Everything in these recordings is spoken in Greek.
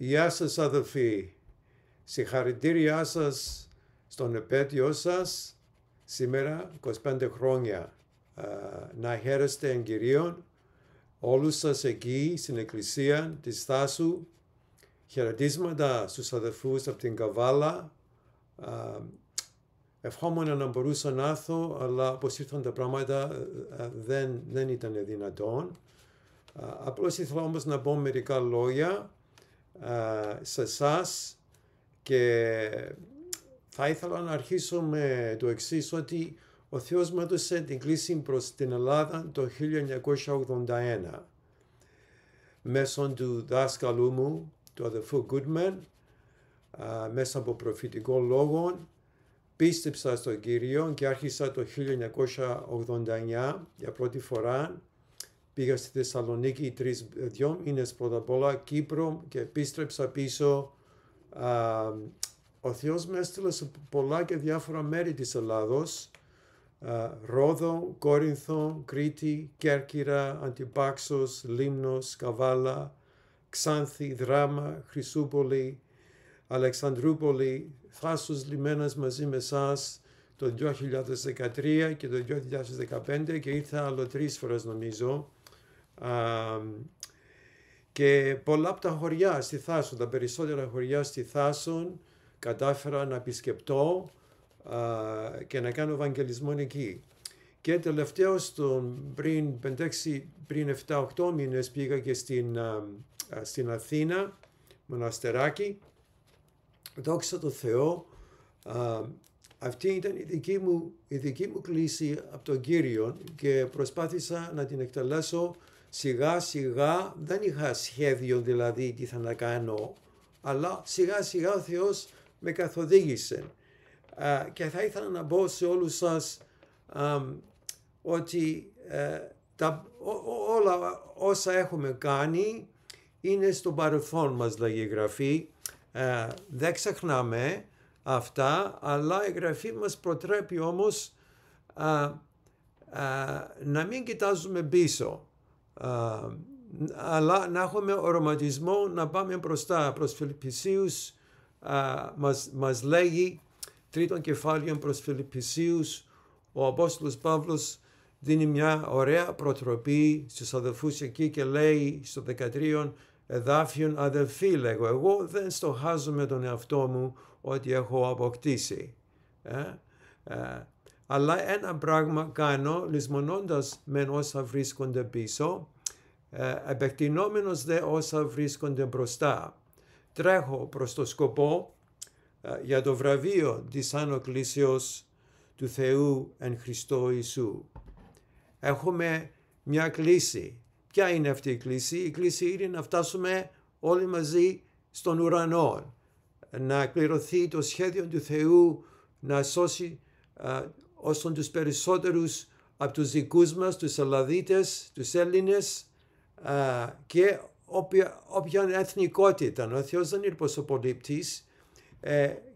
Γεια σας αδελφοί, συγχαρητήριά σας στον επέτειο σας σήμερα 25 χρόνια. Να χαίρεστε εν Κυρίων όλους σας εκεί στην εκκλησία της Θάσου. Χαιρετίσματα στους αδελφούς από την Καβάλα. Ευχόμουν να μπορούσα να έρθω, αλλά όπως ήρθαν τα πράγματα δεν ήταν δυνατόν. Απλώς ήθελα όμως να πω μερικά λόγια σε εσάς και θα ήθελα να αρχίσω με το εξής, ότι ο Θεός μου έδωσε την κλήση προς την Ελλάδα το 1981 μέσω του δάσκαλου μου, του αδελφού Goodman, μέσα από προφητικό λόγο. Πίστεψα στον Κύριο και άρχισα το 1989 για πρώτη φορά. Πήγα στη Θεσσαλονίκη 2 μήνες πρώτα απ' όλα, Κύπρο, και επίστρεψα πίσω. Ο Θεός με έστειλε σε πολλά και διάφορα μέρη της Ελλάδος. Ρόδο, Κόρινθο, Κρήτη, Κέρκυρα, Αντιπάξος, Λίμνος, Καβάλα, Ξάνθη, Δράμα, Χρυσούπολη, Αλεξανδρούπολη, Θάσος, Λιμένας μαζί με εσάς το 2013 και το 2015 και ήρθα άλλο 3 φορές νομίζω. Και πολλά από τα χωριά στη Θάσο, τα περισσότερα χωριά στη Θάσο κατάφερα να επισκεπτώ και να κάνω ευαγγελισμό εκεί. Και τελευταίως πριν 7-8 μήνες πήγα και στην Αθήνα, μοναστεράκι. Δόξα τω Θεώ, αυτή ήταν η δική μου κλήση από τον Κύριο και προσπάθησα να την εκτελέσω σιγά σιγά. Δεν είχα σχέδιο δηλαδή τι θα να κάνω, αλλά σιγά σιγά ο Θεός με καθοδήγησε. Και θα ήθελα να πω σε όλους σας ότι όλα όσα έχουμε κάνει είναι στο παρελθόν μας, λέγει η Γραφή. Δεν ξεχνάμε αυτά, αλλά η Γραφή μας προτρέπει όμως να μην κοιτάζουμε πίσω, αλλά να έχουμε οραματισμό να πάμε μπροστά. Προς Φιλιππισίους μας λέγει, 3ο κεφάλαιο προς Φιλιππισίους, ο Απόστολος Παύλος δίνει μια ωραία προτροπή στους αδελφούς εκεί και λέει στο 13 εδάφιον, αδελφοί λέγω, εγώ δεν στοχάζομαι τον εαυτό μου ότι έχω αποκτήσει. Αλλά ένα πράγμα κάνω, λησμονώντας μεν όσα βρίσκονται πίσω, επεκτηνόμενος δε όσα βρίσκονται μπροστά. Τρέχω προς το σκοπό για το βραβείο της Άνω Κλήσεως του Θεού εν Χριστώ Ιησού. Έχουμε μια κλήση. Ποια είναι αυτή η κλήση? Η κλήση είναι να φτάσουμε όλοι μαζί στον ουρανό, να εκπληρωθεί το σχέδιο του Θεού, να σώσει όσον τους περισσότερους από τους δικούς μας, τους Ελλαδίτες, τους Έλληνες και όποια εθνικότητα. Ο Θεός δεν είναι προσωπολήπτης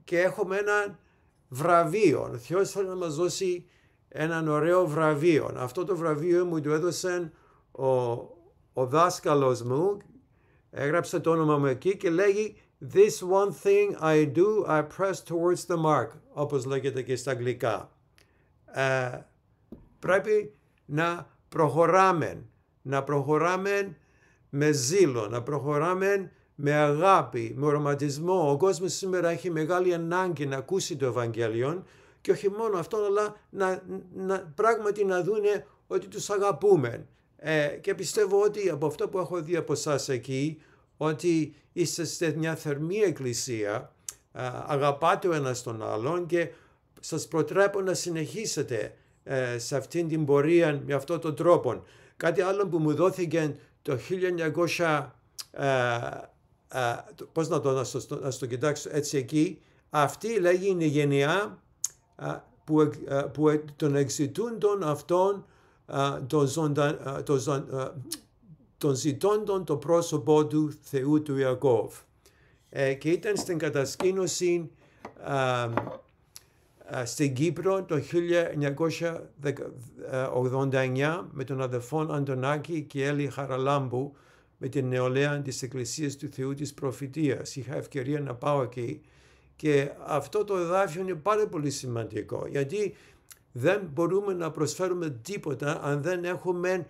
και έχουμε ένα βραβείο. Ο Θεός θέλει να μας δώσει έναν ωραίο βραβείο. Αυτό το βραβείο μου το έδωσε ο δάσκαλος μου, έγραψε το όνομα μου εκεί και λέγει «This one thing I do, I press towards the mark», όπως λέγεται και στα αγγλικά. Πρέπει να προχωράμε με ζήλο, να προχωράμε με αγάπη, με οραματισμό. Ο κόσμος σήμερα έχει μεγάλη ανάγκη να ακούσει το Ευαγγέλιο και όχι μόνο αυτό, αλλά πράγματι να δούνε ότι τους αγαπούμε. Και πιστεύω ότι από αυτό που έχω δει από εσάς εκεί, ότι είστε σε μια θερμή εκκλησία, αγαπάτε ο ένας τον άλλον και σας προτρέπω να συνεχίσετε σε αυτήν την πορεία με αυτόν τον τρόπο. Κάτι άλλο που μου δόθηκε το 1900, πώς να το κοιτάξω έτσι εκεί, αυτή λέγει είναι η γενιά των εξητούντων αυτών των ζητώντων το πρόσωπο του Θεού του Ιακώβ. Και ήταν στην κατασκήνωση στην Κύπρο το 1989 με τον αδελφόν Αντωνάκη και Έλλη Χαραλάμπου με την νεολαία της Εκκλησίας του Θεού της Προφητείας. Είχα ευκαιρία να πάω εκεί και αυτό το εδάφιο είναι πάρα πολύ σημαντικό, γιατί δεν μπορούμε να προσφέρουμε τίποτα αν δεν έχουμε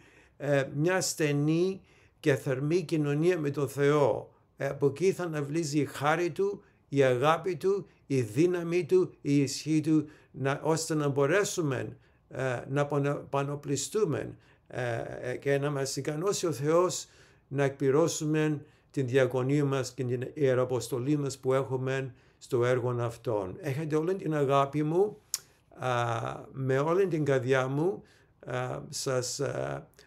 μια στενή και θερμή κοινωνία με τον Θεό. Από εκεί θα αναβλύζει η χάρη Του, η αγάπη Του, η δύναμη Του, η ισχύ Του, ώστε να μπορέσουμε να πανοπλιστούμε και να μας ικανώσει ο Θεός να εκπληρώσουμε την διακονία μας και την ιεραποστολή μας που έχουμε στο έργο αυτόν. Έχετε όλη την αγάπη μου, με όλη την καρδιά μου σας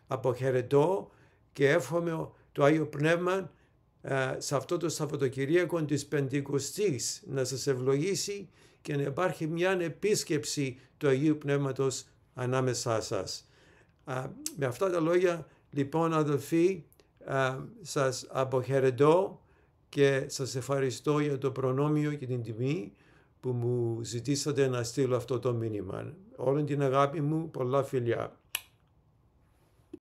αποχαιρετώ και εύχομαι το Άγιο Πνεύμα σε αυτό το Σαββατοκυριακό της Πεντηκοστής να σας ευλογήσει και να υπάρχει μια επίσκεψη του Αγίου Πνεύματος ανάμεσά σας. Με αυτά τα λόγια, λοιπόν, αδελφοί, σας αποχαιρετώ και σας ευχαριστώ για το προνόμιο και την τιμή που μου ζητήσατε να στείλω αυτό το μήνυμα. Όλη την αγάπη μου, πολλά φιλιά.